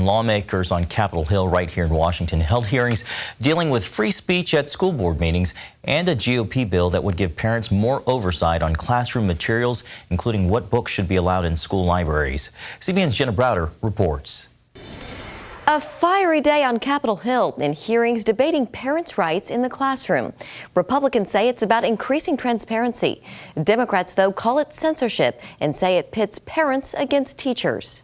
lawmakers on Capitol Hill right here in Washington held hearings dealing with free speech at school board meetings and a GOP bill that would give parents more oversight on classroom materials, including what books should be allowed in school libraries. CBN's Jenna Browder reports. A fiery day on Capitol Hill in hearings debating parents' rights in the classroom. Republicans say it's about increasing transparency. Democrats, though, call it censorship and say it pits parents against teachers.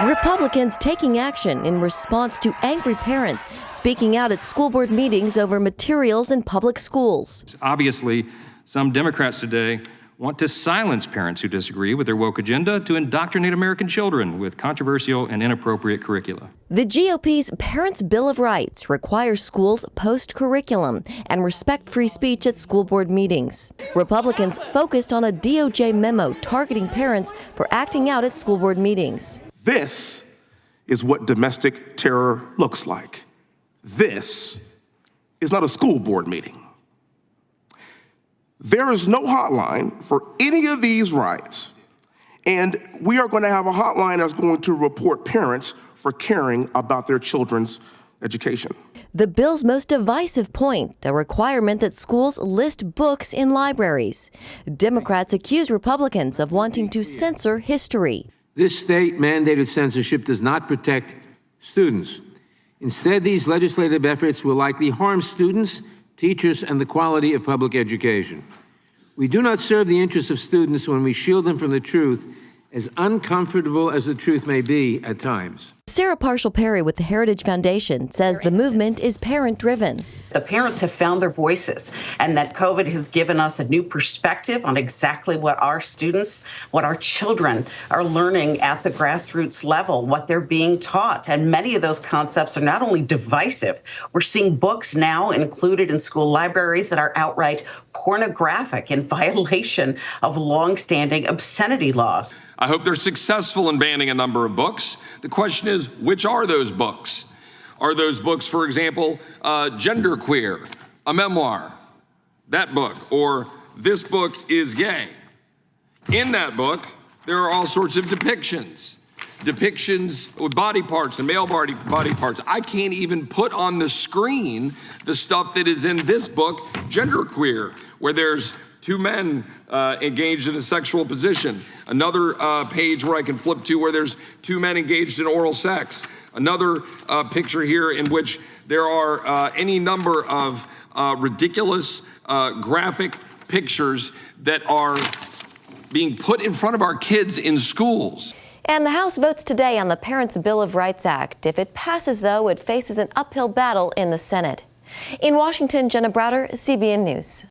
Republicans taking action in response to angry parents speaking out at school board meetings over materials in public schools. Obviously, some Democrats today want to silence parents who disagree with their woke agenda to indoctrinate American children with controversial and inappropriate curricula. The GOP's Parents' Bill of Rights requires schools post curriculum and respect free speech at school board meetings. Republicans focused on a DOJ memo targeting parents for acting out at school board meetings. This is what domestic terror looks like. This is not a school board meeting. There is no hotline for any of these rights, and we are going to have a hotline that's going to report parents for caring about their children's education. The bill's most divisive point, a requirement that schools list books in libraries. Democrats accuse Republicans of wanting to censor history. This state-mandated censorship does not protect students. Instead, these legislative efforts will likely harm students, teachers, and the quality of public education. We do not serve the interests of students when we shield them from the truth, as uncomfortable as the truth may be at times. Sarah Parshall-Perry with the Heritage Foundation says the movement is parent-driven. The parents have found their voices, and that COVID has given us a new perspective on exactly what our students, what our children are learning at the grassroots level, what they're being taught. And many of those concepts are not only divisive, we're seeing books now included in school libraries that are outright pornographic in violation of longstanding obscenity laws. I hope they're successful in banning a number of books. The question is, which are those books? Are those books, for example, Genderqueer, a memoir, that book, or This Book is Gay? In that book, there are all sorts of depictions with body parts and male body parts. I can't even put on the screen the stuff that is in this book, Genderqueer, where there's two men engaged in a sexual position. Another page where I can flip to where there's two men engaged in oral sex. Another picture here in which there are any number of ridiculous graphic pictures that are being put in front of our kids in schools. And the House votes today on the Parents' Bill of Rights Act. If it passes, though, it faces an uphill battle in the Senate. In Washington, Jenna Browder, CBN News.